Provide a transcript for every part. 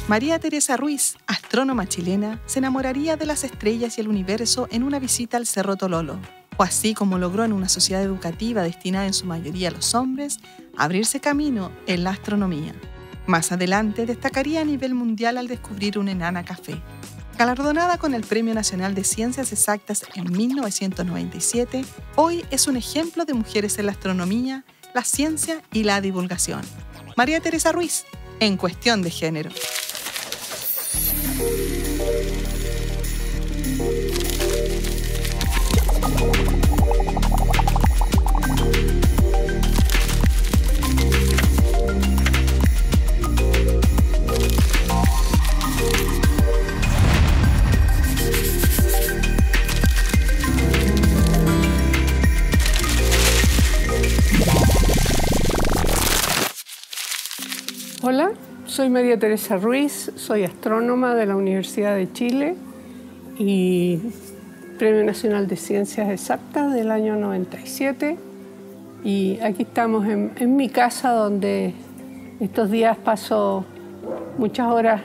María Teresa Ruiz, astrónoma chilena, se enamoraría de las estrellas y el universo en una visita al Cerro Tololo. O así como logró en una sociedad educativa destinada en su mayoría a los hombres, abrirse camino en la astronomía. Más adelante destacaría a nivel mundial al descubrir un enana café. Galardonada con el Premio Nacional de Ciencias Exactas en 1997, hoy es un ejemplo de mujeres en la astronomía, la ciencia y la divulgación. María Teresa Ruiz, en Cuestión de Género. Hola, soy María Teresa Ruiz, soy astrónoma de la Universidad de Chile y Premio Nacional de Ciencias Exactas del año 97. Y aquí estamos en mi casa, donde estos días paso muchas horas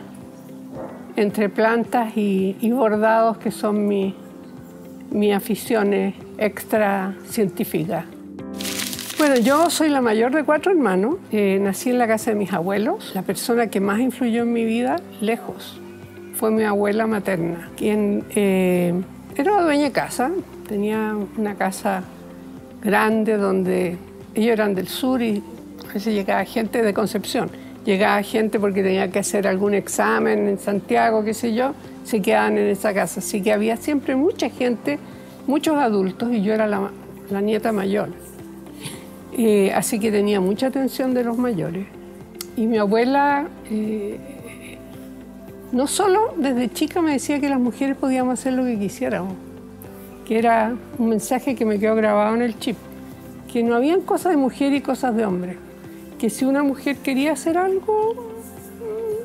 entre plantas y bordados, que son mi afición extra científica. Bueno, yo soy la mayor de 4 hermanos. Nací en la casa de mis abuelos. La persona que más influyó en mi vida, lejos, fue mi abuela materna, quien era dueña de casa. Tenía una casa grande donde ellos eran del sur y a veces llegaba gente de Concepción. Llegaba gente porque tenía que hacer algún examen en Santiago, qué sé yo, se quedaban en esa casa. Así que había siempre mucha gente, muchos adultos, y yo era la nieta mayor. Así que tenía mucha atención de los mayores. Y mi abuela no solo desde chica me decía que las mujeres podíamos hacer lo que quisiéramos, que era un mensaje que me quedó grabado en el chip, que no habían cosas de mujer y cosas de hombre, que si una mujer quería hacer algo,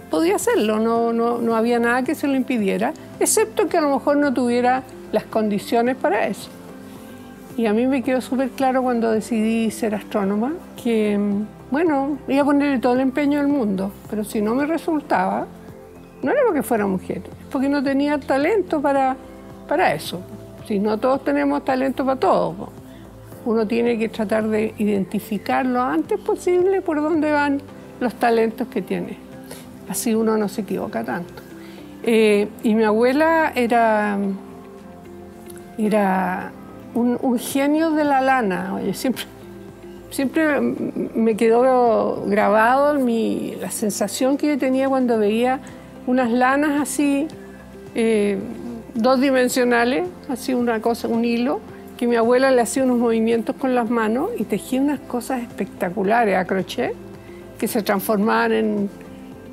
podía hacerlo, no había nada que se lo impidiera, excepto que a lo mejor no tuviera las condiciones para eso. Y a mí me quedó súper claro cuando decidí ser astrónoma que, bueno, iba a ponerle todo el empeño del mundo, pero si no me resultaba, no era porque fuera mujer, es porque no tenía talento para eso. Si no todos tenemos talento para todo, uno tiene que tratar de identificar lo antes posible por dónde van los talentos que tiene. Así uno no se equivoca tanto. Y mi abuela era un genio de la lana. Oye, siempre me quedó grabado la sensación que yo tenía cuando veía unas lanas así, 2-dimensionales, así una cosa, un hilo, que mi abuela le hacía unos movimientos con las manos y tejía unas cosas espectaculares a crochet que se transformaban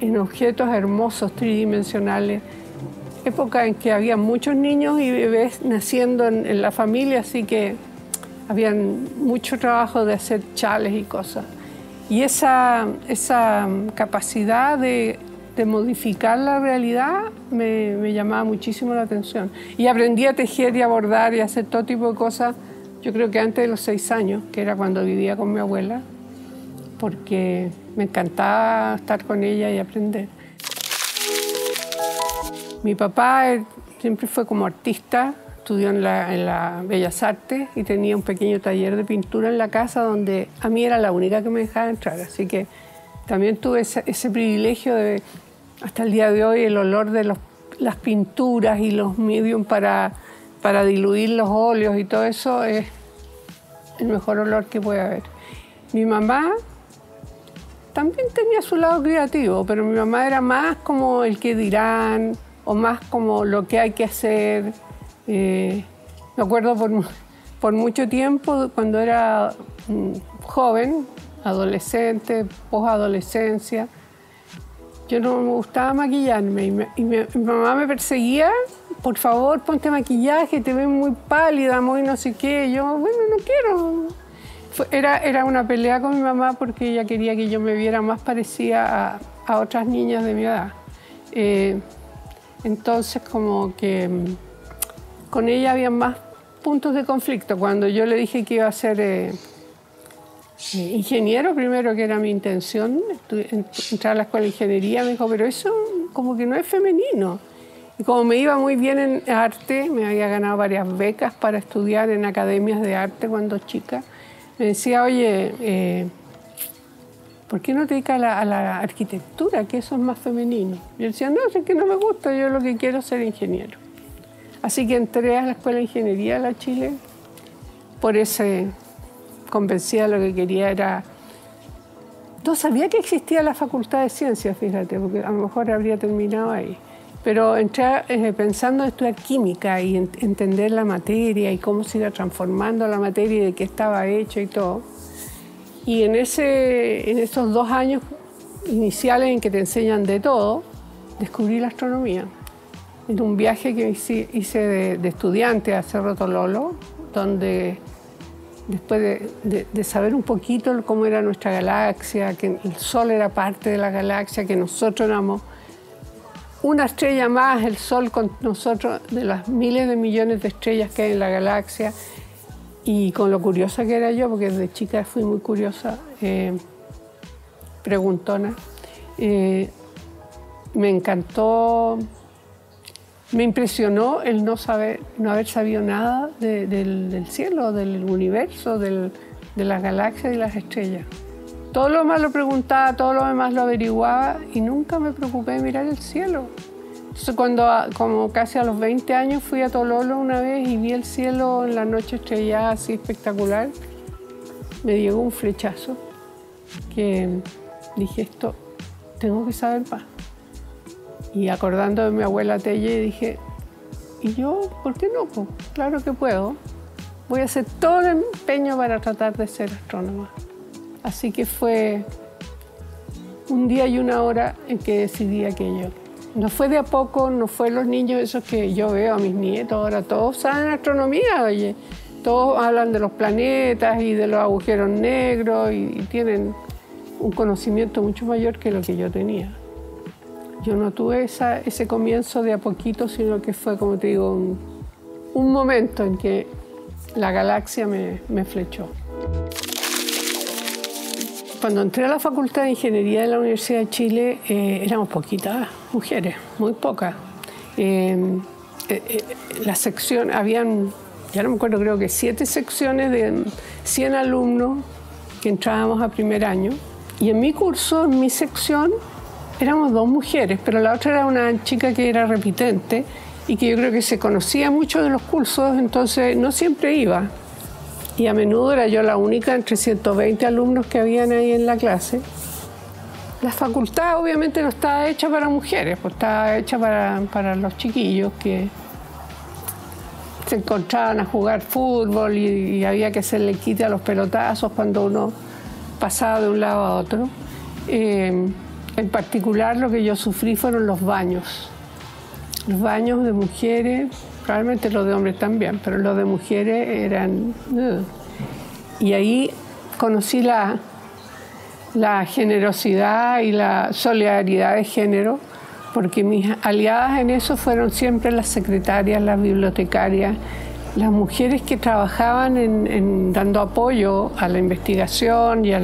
en objetos hermosos, tridimensionales. Época en que había muchos niños y bebés naciendo en la familia, así que había mucho trabajo de hacer chales y cosas. Y esa capacidad de modificar la realidad me llamaba muchísimo la atención. Y aprendí a tejer y a bordar y a hacer todo tipo de cosas, yo creo que antes de los 6 años, que era cuando vivía con mi abuela, porque me encantaba estar con ella y aprender. Mi papá siempre fue como artista, estudió en la Bellas Artes y tenía un pequeño taller de pintura en la casa donde a mí era la única que me dejaba entrar. Así que también tuve ese privilegio de, hasta el día de hoy, el olor de las pinturas y los medium para diluir los óleos y todo eso es el mejor olor que puede haber. Mi mamá también tenía su lado creativo, pero mi mamá era más como el que dirán, o más como lo que hay que hacer. Me acuerdo por mucho tiempo, cuando era joven, adolescente, posadolescencia, yo no me gustaba maquillarme y mi mamá me perseguía: por favor, ponte maquillaje, te ves muy pálida, muy no sé qué. Yo, bueno, no quiero. Era una pelea con mi mamá porque ella quería que yo me viera más parecida a otras niñas de mi edad. Entonces, como que con ella había más puntos de conflicto. Cuando yo le dije que iba a ser ingeniero, primero, que era mi intención, entrar a la escuela de ingeniería, me dijo: pero eso como que no es femenino. Y como me iba muy bien en arte, me había ganado varias becas para estudiar en academias de arte cuando chica, me decía, oye, ¿por qué no te dedicas a la arquitectura, que eso es más femenino? Yo decía, no, es que no me gusta, yo lo que quiero es ser ingeniero. Así que entré a la Escuela de Ingeniería de la Chile, por ese convencida lo que quería era... No sabía que existía la Facultad de Ciencias, fíjate, porque a lo mejor habría terminado ahí. Pero entré pensando en estudiar química y entender la materia y cómo se iba transformando la materia y de qué estaba hecho y todo. Y en esos 2 años iniciales en que te enseñan de todo, descubrí la astronomía. En un viaje que hice de estudiante a Cerro Tololo, donde después de saber un poquito cómo era nuestra galaxia, que el Sol era parte de la galaxia, que nosotros éramos una estrella más, el Sol con nosotros, de las miles de millones de estrellas que hay en la galaxia, y con lo curiosa que era yo, porque desde chica fui muy curiosa, preguntona, me encantó, me impresionó el no haber sabido nada del cielo, del universo, de las galaxias y las estrellas. Todo lo demás lo preguntaba, todo lo demás lo averiguaba y nunca me preocupé de mirar el cielo. Entonces, como casi a los 20 años, fui a Tololo una vez y vi el cielo en la noche estrellada, así espectacular, me llegó un flechazo que dije, esto tengo que saber más. Y acordando de mi abuela Telle, dije, ¿y yo por qué no? Pues, claro que puedo. Voy a hacer todo el empeño para tratar de ser astrónoma. Así que fue un día y una hora en que decidí aquello. No fue de a poco, no fue los niños esos que yo veo a mis nietos, ahora todos saben astronomía, oye. Todos hablan de los planetas y de los agujeros negros y tienen un conocimiento mucho mayor que lo que yo tenía. Yo no tuve ese comienzo de a poquito, sino que fue, como te digo, un momento en que la galaxia me flechó. Cuando entré a la Facultad de Ingeniería de la Universidad de Chile, éramos poquitas mujeres, muy pocas. La sección, habían, ya no me acuerdo, creo que 7 secciones de 100 alumnos que entrábamos a primer año. Y en mi curso, en mi sección, éramos 2 mujeres, pero la otra era una chica que era repitente y que yo creo que se conocía mucho de los cursos, entonces no siempre iba. Y a menudo era yo la única entre 120 alumnos que habían ahí en la clase. La facultad obviamente no estaba hecha para mujeres, pues estaba hecha para los chiquillos que se encontraban a jugar fútbol y había que hacerle quite a los pelotazos cuando uno pasaba de un lado a otro. En particular lo que yo sufrí fueron los baños. Los baños de mujeres, probablemente los de hombres también, pero los de mujeres eran... Y ahí conocí la generosidad y la solidaridad de género, porque mis aliadas en eso fueron siempre las secretarias, las bibliotecarias, las mujeres que trabajaban en dando apoyo a la investigación y a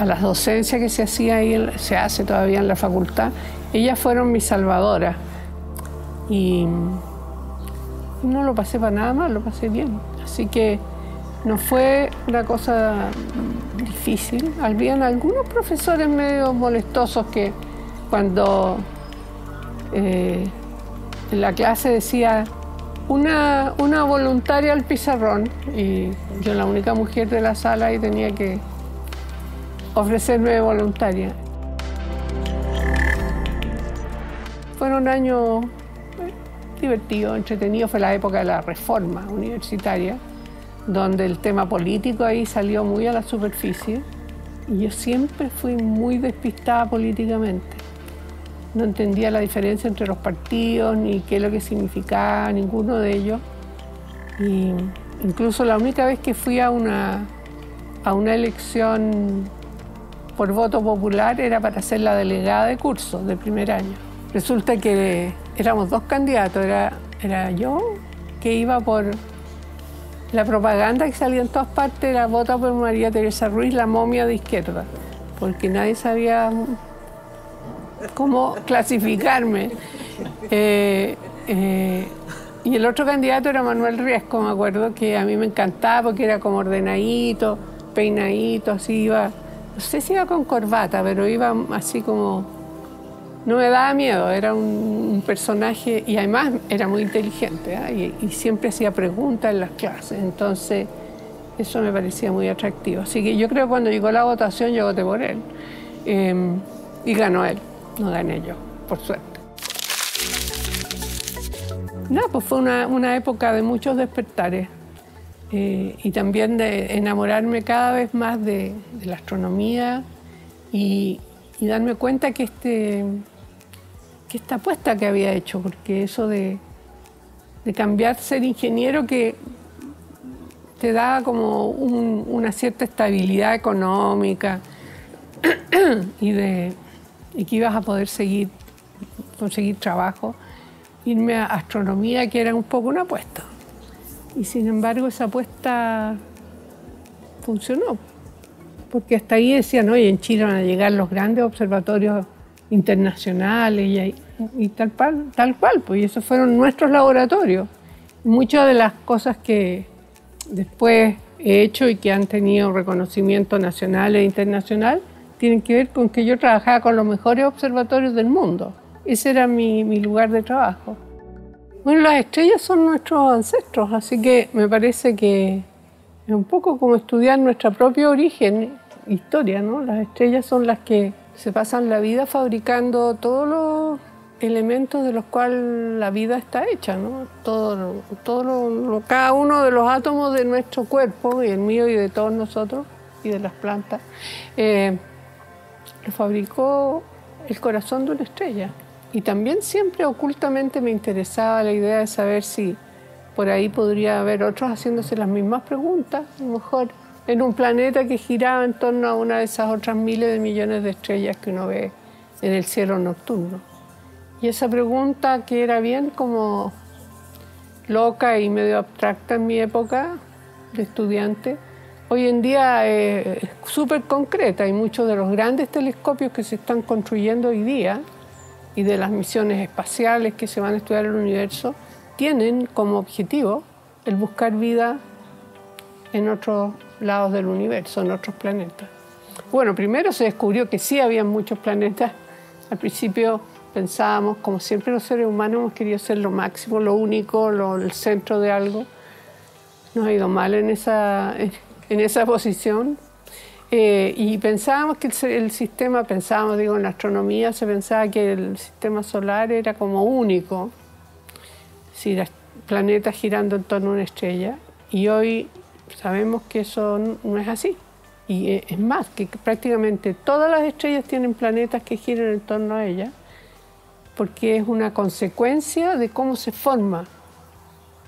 las docencias que se hacía ahí, se hace todavía en la facultad. Ellas fueron mis salvadoras. Y no lo pasé para nada mal, lo pasé bien. Así que no fue una cosa difícil. Habían algunos profesores medio molestosos que cuando en la clase decía una voluntaria al pizarrón, y yo la única mujer de la sala y tenía que ofrecerme de voluntaria. Fueron años divertido, entretenido. Fue la época de la reforma universitaria, donde el tema político ahí salió muy a la superficie y yo siempre fui muy despistada políticamente. No entendía la diferencia entre los partidos ni qué es lo que significaba ninguno de ellos. Y incluso la única vez que fui a una elección por voto popular era para ser la delegada de curso del primer año. Resulta que éramos 2 candidatos, era yo, que iba por la propaganda que salía en todas partes, era vota por María Teresa Ruiz, la momia de izquierda, porque nadie sabía cómo clasificarme. Y el otro candidato era Manuel Riesco, me acuerdo, que a mí me encantaba porque era como ordenadito, peinadito, así iba, no sé si iba con corbata, pero iba así como, no me daba miedo, era un personaje y además era muy inteligente, ¿eh? y siempre hacía preguntas en las clases, entonces eso me parecía muy atractivo. Así que yo creo que cuando llegó la votación yo voté por él y ganó él, no gané yo, por suerte. No, pues fue una época de muchos despertares y también de enamorarme cada vez más de la astronomía y darme cuenta que esta apuesta que había hecho, porque eso de cambiar ser ingeniero que te da como una cierta estabilidad económica y que ibas a poder conseguir trabajo, irme a astronomía, que era un poco una apuesta. Y sin embargo esa apuesta funcionó, porque hasta ahí decían, oye, en Chile van a llegar los grandes observatorios internacionales y tal cual, pues y esos fueron nuestros laboratorios. Muchas de las cosas que después he hecho y que han tenido reconocimiento nacional e internacional tienen que ver con que yo trabajaba con los mejores observatorios del mundo. Ese era mi lugar de trabajo. Bueno, las estrellas son nuestros ancestros, así que me parece que es un poco como estudiar nuestro propio origen, historia, ¿no? Las estrellas son las que se pasan la vida fabricando todos los elementos de los cuales la vida está hecha, ¿no? Cada uno de los átomos de nuestro cuerpo, y el mío y de todos nosotros, y de las plantas, lo fabricó el corazón de una estrella. Y también siempre ocultamente me interesaba la idea de saber si por ahí podría haber otros haciéndose las mismas preguntas, a lo mejor en un planeta que giraba en torno a una de esas otras miles de millones de estrellas que uno ve en el cielo nocturno. Y esa pregunta, que era bien como loca y medio abstracta en mi época de estudiante, hoy en día es súper concreta, y muchos de los grandes telescopios que se están construyendo hoy día y de las misiones espaciales que se van a estudiar el universo tienen como objetivo el buscar vida en otros lados del universo, en otros planetas. Bueno, primero se descubrió que sí había muchos planetas. Al principio pensábamos, como siempre los seres humanos hemos querido ser lo máximo, lo único, el centro de algo. Nos ha ido mal en esa posición. Y pensábamos que el sistema, en la astronomía se pensaba que el sistema solar era como único, si los planetas girando en torno a una estrella, y hoy sabemos que eso no es así. Y es más, que prácticamente todas las estrellas tienen planetas que giran en torno a ellas, porque es una consecuencia de cómo se forman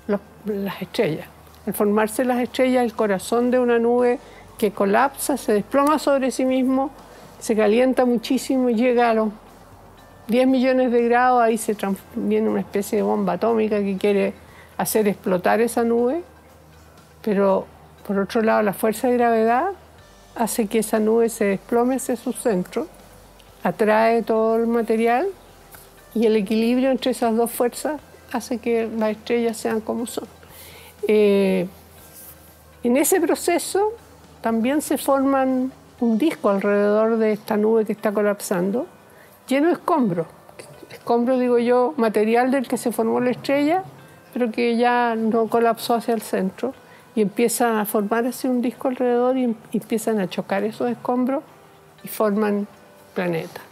las estrellas. Al formarse las estrellas, el corazón de una nube que colapsa, se desploma sobre sí mismo, se calienta muchísimo y llega a los 10 millones de grados, ahí viene una especie de bomba atómica que quiere hacer explotar esa nube, pero por otro lado la fuerza de gravedad hace que esa nube se desplome hacia su centro, atrae todo el material y el equilibrio entre esas dos fuerzas hace que las estrellas sean como son. En ese proceso también se forman un disco alrededor de esta nube que está colapsando, lleno de escombros. Escombros, digo yo, material del que se formó la estrella, pero que ya no colapsó hacia el centro, y empiezan a formar así un disco alrededor y empiezan a chocar esos escombros y forman planetas.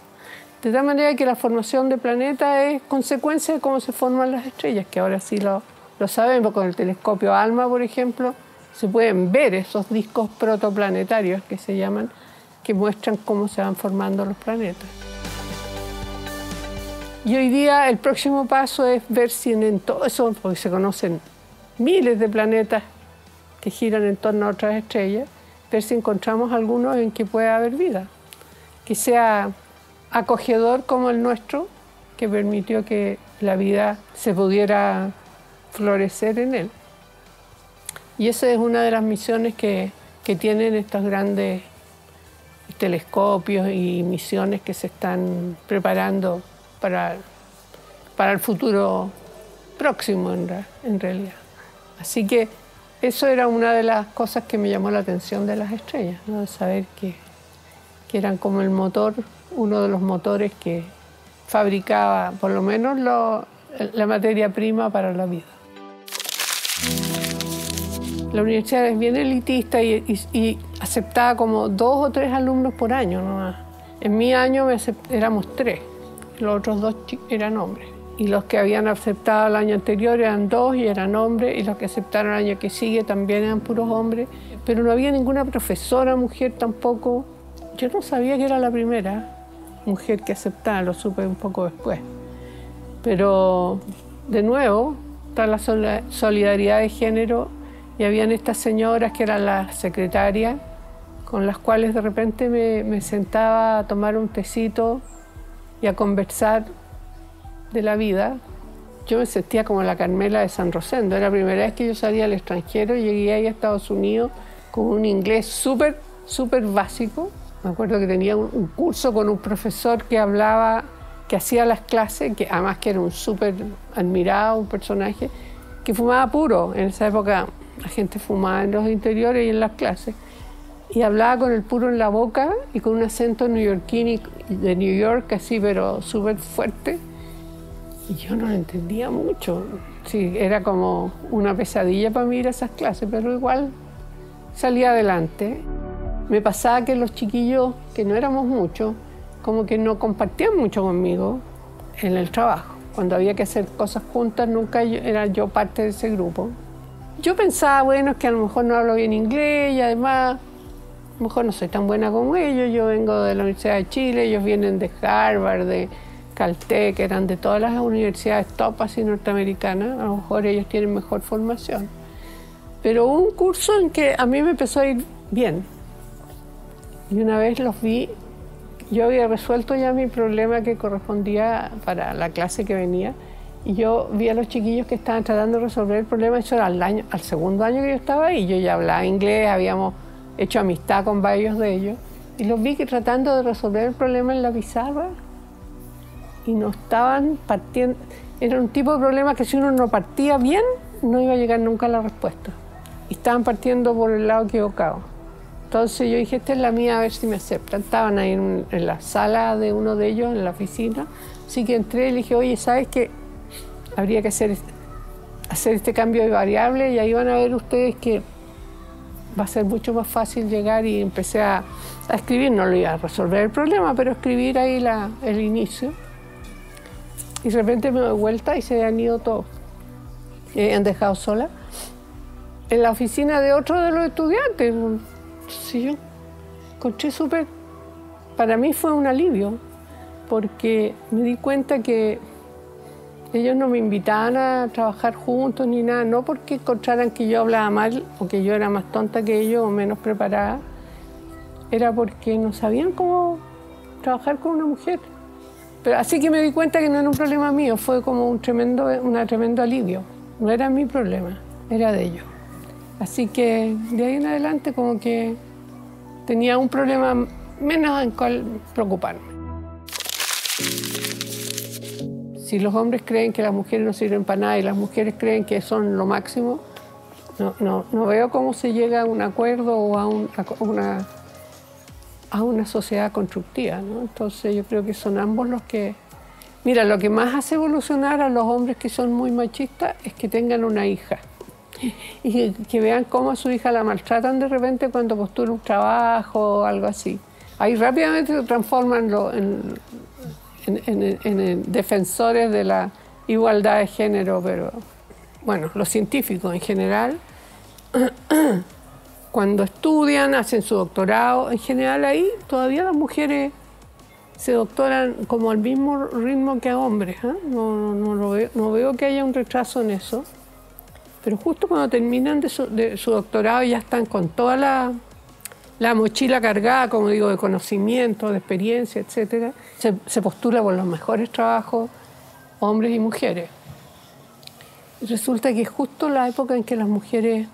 De tal manera que la formación de planetas es consecuencia de cómo se forman las estrellas, que ahora sí lo sabemos. Con el telescopio ALMA, por ejemplo, se pueden ver esos discos protoplanetarios que se llaman, que muestran cómo se van formando los planetas. Y hoy día el próximo paso es ver si en todo eso, porque se conocen miles de planetas que giran en torno a otras estrellas, ver si encontramos algunos en que pueda haber vida, que sea acogedor como el nuestro, que permitió que la vida se pudiera florecer en él. Y esa es una de las misiones que tienen estos grandes telescopios y misiones que se están preparando para el futuro próximo en realidad. Así que eso era una de las cosas que me llamó la atención de las estrellas, ¿no? De saber que eran como el motor, uno de los motores que fabricaba por lo menos la materia prima para la vida. La universidad es bien elitista y aceptaba como 2 o 3 alumnos por año nomás. En mi año éramos 3, los otros 2 eran hombres. Y los que habían aceptado el año anterior eran 2 y eran hombres, y los que aceptaron el año que sigue también eran puros hombres. Pero no había ninguna profesora mujer tampoco. Yo no sabía que era la primera mujer que aceptaba, lo supe un poco después. Pero, de nuevo, está la solidaridad de género, y habían estas señoras que eran las secretarias, con las cuales de repente me sentaba a tomar un tecito y a conversar de la vida. Yo me sentía como la Carmela de San Rosendo. Era la primera vez que yo salía al extranjero, llegué ahí a Estados Unidos con un inglés súper básico. Me acuerdo que tenía un curso con un profesor que hablaba, que hacía las clases, que además que era un súper admirado, un personaje, que fumaba puro. En esa época la gente fumaba en los interiores y en las clases. Y hablaba con el puro en la boca y con un acento neoyorquino de New York, así, pero súper fuerte. Y yo no lo entendía mucho. Sí, era como una pesadilla para mí ir a esas clases, pero igual salía adelante. Me pasaba que los chiquillos, que no éramos muchos, como que no compartían mucho conmigo en el trabajo. Cuando había que hacer cosas juntas, nunca era yo parte de ese grupo. Yo pensaba, bueno, es que a lo mejor no hablo bien inglés y además, a lo mejor no soy tan buena como ellos. Yo vengo de la Universidad de Chile, ellos vienen de Harvard, de Caltech, eran de todas las universidades top así norteamericanas. A lo mejor ellos tienen mejor formación. Pero hubo un curso en que a mí me empezó a ir bien. Y una vez los vi, yo había resuelto ya mi problema que correspondía para la clase que venía, y yo vi a los chiquillos que estaban tratando de resolver el problema. Eso era al segundo año que yo estaba ahí. Yo ya hablaba inglés, habíamos hecho amistad con varios de ellos, y los vi que tratando de resolver el problema en la pizarra, y no estaban partiendo. Era un tipo de problema que si uno no partía bien, no iba a llegar nunca a la respuesta. Y estaban partiendo por el lado equivocado. Entonces yo dije, esta es la mía, a ver si me aceptan. Estaban ahí en la sala de uno de ellos, en la oficina. Así que entré y le dije, oye, ¿sabes qué? Habría que hacer este cambio de variable, y ahí van a ver ustedes que va a ser mucho más fácil llegar. Y empecé a escribir, no lo iba a resolver el problema, pero escribir ahí el inicio. Y de repente me doy vuelta y se han ido todos. Me han dejado sola en la oficina de otro de los estudiantes. Sí, yo encontré súper... Para mí fue un alivio, porque me di cuenta que ellos no me invitaban a trabajar juntos ni nada, no porque encontraran que yo hablaba mal o que yo era más tonta que ellos o menos preparada, era porque no sabían cómo trabajar con una mujer. Pero así que me di cuenta que no era un problema mío, fue como un tremendo alivio. No era mi problema, era de ellos. Así que de ahí en adelante como que tenía un problema menos en cual preocuparme. Si los hombres creen que las mujeres no sirven para nada y las mujeres creen que son lo máximo, no veo cómo se llega a un acuerdo o a una sociedad constructiva, ¿no? Entonces yo creo que son ambos los que... Mira, lo que más hace evolucionar a los hombres que son muy machistas es que tengan una hija y que vean cómo a su hija la maltratan de repente cuando postula un trabajo o algo así. Ahí rápidamente se transforman en defensores de la igualdad de género, pero bueno, los científicos en general, cuando estudian, hacen su doctorado, en general ahí todavía las mujeres se doctoran como al mismo ritmo que hombres, ¿eh? No veo que haya un retraso en eso. Pero justo cuando terminan de su doctorado ya están con toda la mochila cargada, como digo, de conocimiento, de experiencia, etc. Se postula por los mejores trabajos, hombres y mujeres. Y resulta que es justo la época en que las mujeres,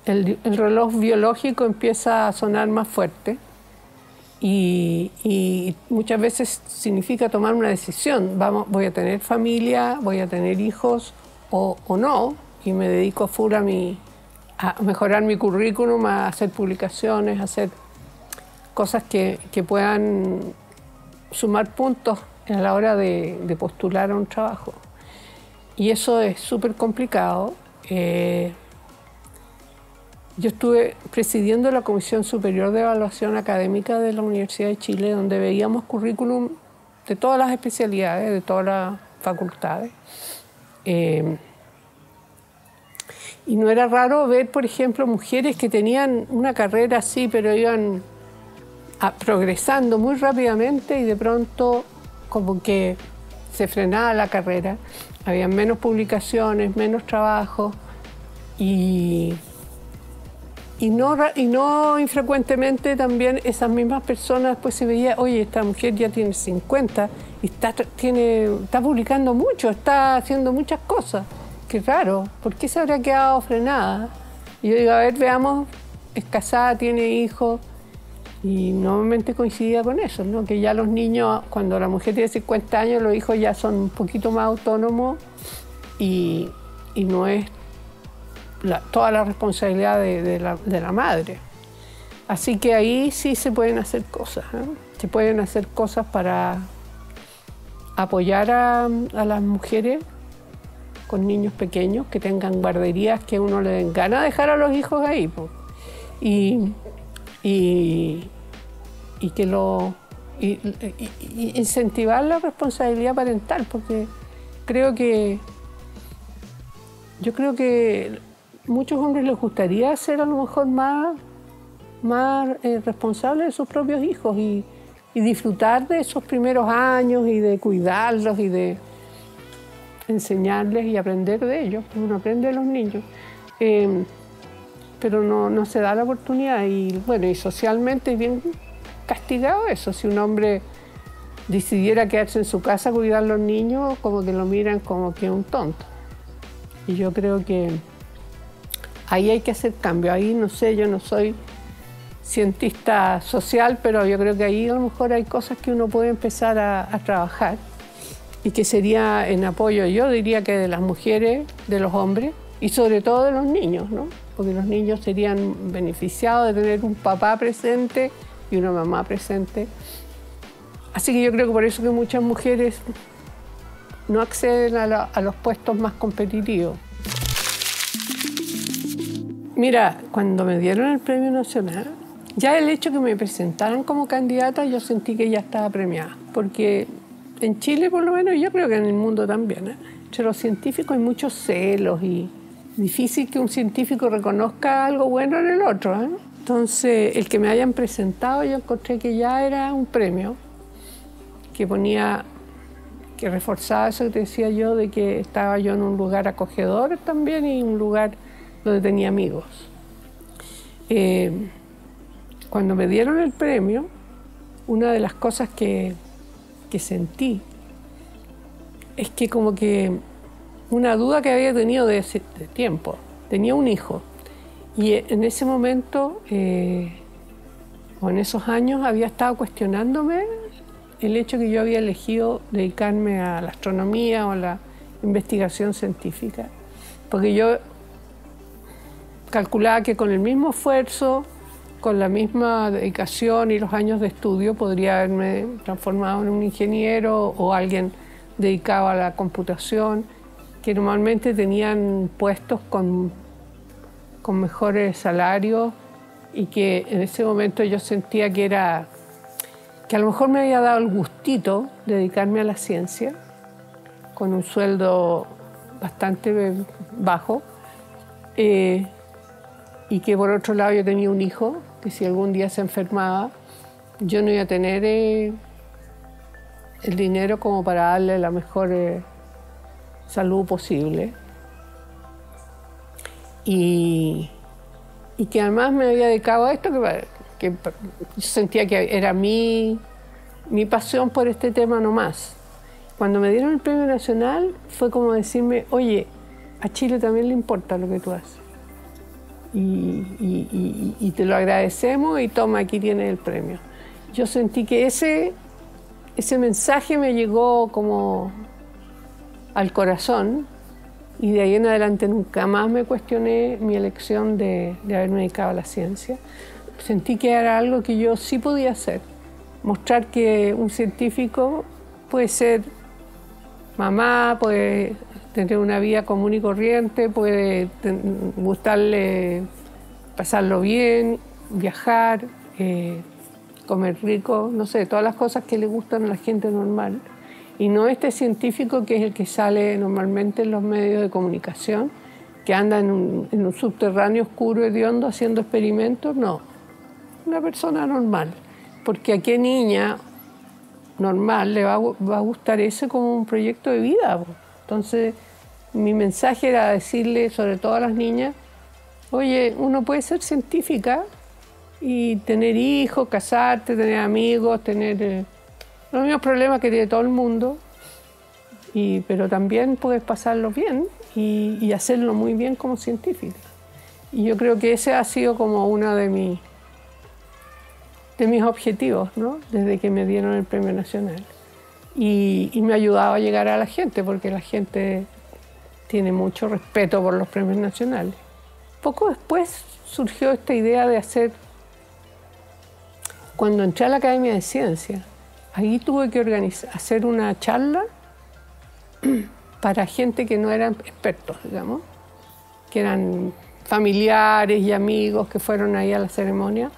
el reloj biológico empieza a sonar más fuerte Y muchas veces significa tomar una decisión. Voy a tener familia, voy a tener hijos o no, y me dedico a full a mejorar mi currículum, a hacer publicaciones, a hacer cosas que puedan sumar puntos a la hora de postular a un trabajo. Y eso es súper complicado. Yo estuve presidiendo la Comisión Superior de Evaluación Académica de la Universidad de Chile, donde veíamos currículum de todas las especialidades, de todas las facultades. Y no era raro ver, por ejemplo, mujeres que tenían una carrera así, pero iban progresando muy rápidamente y de pronto como que se frenaba la carrera. Había menos publicaciones, menos trabajo y no infrecuentemente también esas mismas personas después se veía, oye, esta mujer ya tiene 50 y está publicando mucho, está haciendo muchas cosas. Qué raro, ¿por qué se habrá quedado frenada? Y yo digo, a ver, veamos, es casada, tiene hijos, y normalmente coincidía con eso, ¿no? Que ya los niños, cuando la mujer tiene 50 años, los hijos ya son un poquito más autónomos y no es toda la responsabilidad de la madre. Así que ahí sí se pueden hacer cosas, ¿eh? Se pueden hacer cosas para apoyar a las mujeres con niños pequeños, que tengan guarderías que uno le den ganas de dejar a los hijos ahí, pues. Y incentivar la responsabilidad parental, porque yo creo que muchos hombres les gustaría ser a lo mejor más responsables de sus propios hijos y disfrutar de esos primeros años y de cuidarlos y de enseñarles y aprender de ellos. Uno aprende de los niños, pero no se da la oportunidad y bueno, y socialmente es bien castigado eso. Si un hombre decidiera quedarse en su casa a cuidar a los niños, como que lo miran como que es un tonto. Y yo creo que ahí hay que hacer cambio. Ahí no sé, yo no soy cientista social, pero yo creo que ahí a lo mejor hay cosas que uno puede empezar a trabajar y que sería en apoyo, yo diría que de las mujeres, de los hombres y sobre todo de los niños, ¿no? Porque los niños serían beneficiados de tener un papá presente y una mamá presente. Así que yo creo que por eso que muchas mujeres no acceden a los puestos más competitivos. Mira, cuando me dieron el Premio Nacional, ya el hecho que me presentaran como candidata, yo sentí que ya estaba premiada. Porque en Chile, por lo menos, y yo creo que en el mundo también, entre los científicos hay muchos celos y difícil que un científico reconozca algo bueno en el otro, ¿eh? Entonces, el que me hayan presentado, yo encontré que ya era un premio que reforzaba eso que te decía yo, de que estaba yo en un lugar acogedor también y un lugar donde tenía amigos. Cuando me dieron el premio, una de las cosas que sentí es que como que una duda que había tenido de tiempo. Tenía un hijo y en ese momento o en esos años había estado cuestionándome el hecho que yo había elegido dedicarme a la astronomía o a la investigación científica, porque yo calculaba que con el mismo esfuerzo, con la misma dedicación y los años de estudio podría haberme transformado en un ingeniero o alguien dedicado a la computación, que normalmente tenían puestos con mejores salarios y que en ese momento yo sentía que a lo mejor me había dado el gustito de dedicarme a la ciencia con un sueldo bastante bajo y que por otro lado yo tenía un hijo que si algún día se enfermaba yo no iba a tener el dinero como para darle la mejor salud posible y que además me había dedicado a esto que yo sentía que era mi pasión por este tema nomás. Cuando me dieron el Premio Nacional fue como decirme, oye, a Chile también le importa lo que tú haces. Y te lo agradecemos y toma, aquí tienes el premio. yo sentí que ese mensaje me llegó como al corazón, y de ahí en adelante nunca más me cuestioné mi elección de haberme dedicado a la ciencia. Sentí que era algo que yo sí podía hacer, mostrar que un científico puede ser mamá, puede tener una vida común y corriente, puede gustarle pasarlo bien, viajar, comer rico, no sé, todas las cosas que le gustan a la gente normal. Y no este científico que es el que sale normalmente en los medios de comunicación, que anda en un subterráneo oscuro, hediondo, haciendo experimentos. No, una persona normal. Porque a qué niña normal le va a gustar ese como un proyecto de vida. Entonces, mi mensaje era decirle, sobre todo a las niñas, oye, uno puede ser científica y tener hijos, casarte, tener amigos, tener los mismos problemas que tiene todo el mundo, pero también puedes pasarlo bien y hacerlo muy bien como científica. Y yo creo que ese ha sido como uno de mis objetivos, ¿no? Desde que me dieron el Premio Nacional. Y me ha ayudado a llegar a la gente, porque la gente tiene mucho respeto por los premios nacionales. Poco después surgió esta idea de hacer, cuando entré a la Academia de Ciencias, ahí tuve que hacer una charla para gente que no eran expertos, digamos, que eran familiares y amigos que fueron ahí a la ceremonia.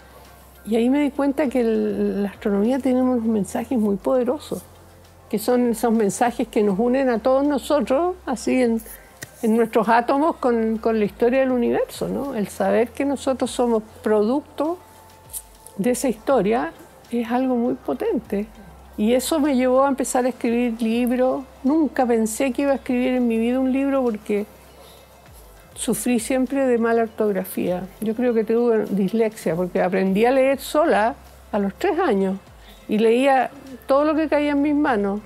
Y ahí me di cuenta que la astronomía tiene unos mensajes muy poderosos, que son esos mensajes que nos unen a todos nosotros, así en nuestros átomos, con la historia del universo, ¿no? El saber que nosotros somos producto de esa historia es algo muy potente. Y eso me llevó a empezar a escribir libros. Nunca pensé que iba a escribir en mi vida un libro porque sufrí siempre de mala ortografía. Yo creo que tuve dislexia porque aprendí a leer sola a los 3 años y leía todo lo que caía en mis manos.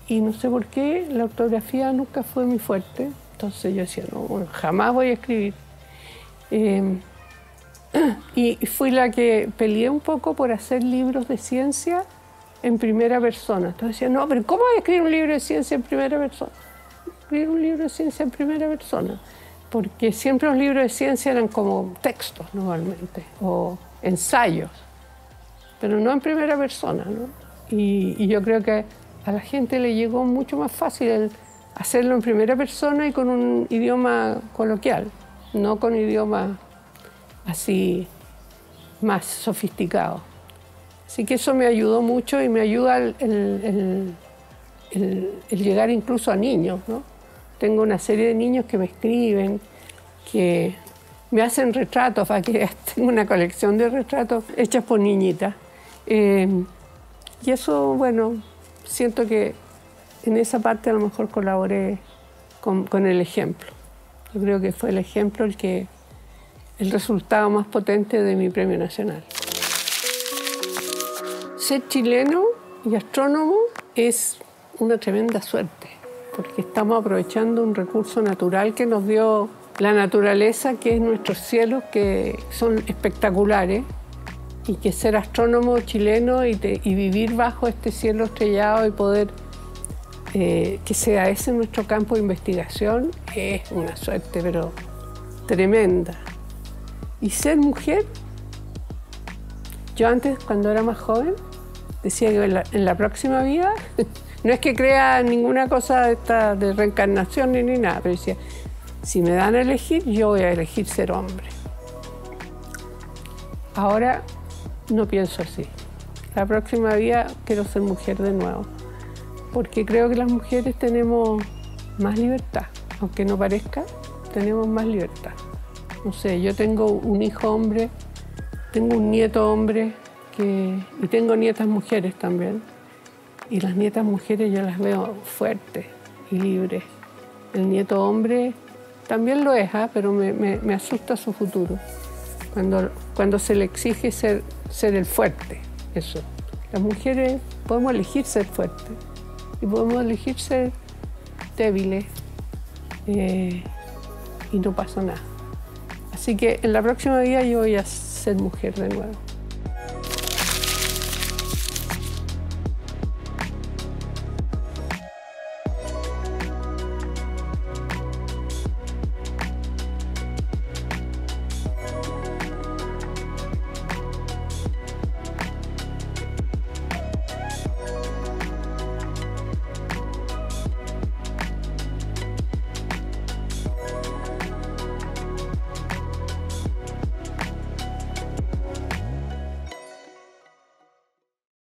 Y no sé por qué la ortografía nunca fue muy fuerte. Entonces yo decía, no, bueno, jamás voy a escribir. Y fui la que peleé un poco por hacer libros de ciencia en primera persona. Entonces decía, no, pero ¿cómo voy a escribir un libro de ciencia en primera persona? Escribir un libro de ciencia en primera persona. Porque siempre los libros de ciencia eran como textos normalmente, o ensayos, pero no en primera persona, ¿no? Y yo creo que a la gente le llegó mucho más fácil hacerlo en primera persona y con un idioma coloquial, no con idioma así más sofisticado. Así que eso me ayudó mucho y me ayuda el llegar incluso a niños, ¿no? Tengo una serie de niños que me escriben, que me hacen retratos, para que tengo una colección de retratos hechas por niñitas. Y eso, bueno, siento que en esa parte a lo mejor colaboré con el ejemplo. Yo creo que fue el ejemplo el resultado más potente de mi Premio Nacional. Ser chileno y astrónomo es una tremenda suerte, porque estamos aprovechando un recurso natural que nos dio la naturaleza, que es nuestros cielos, que son espectaculares, y que ser astrónomo chileno y vivir bajo este cielo estrellado y poder que sea ese nuestro campo de investigación es una suerte, pero tremenda. Y ser mujer, yo antes, cuando era más joven, decía que en la próxima vida, no es que crea ninguna cosa de reencarnación ni nada, pero decía, si me dan a elegir, yo voy a elegir ser hombre. Ahora no pienso así. La próxima vida quiero ser mujer de nuevo, porque creo que las mujeres tenemos más libertad, aunque no parezca, tenemos más libertad. No sé, yo tengo un hijo hombre, tengo un nieto hombre, y tengo nietas mujeres también. Y las nietas mujeres yo las veo fuertes y libres. El nieto hombre también lo es, pero me asusta su futuro. Cuando se le exige ser el fuerte, eso. Las mujeres podemos elegir ser fuertes y podemos elegir ser débiles y no pasa nada. Así que en la próxima vida yo voy a ser mujer de nuevo.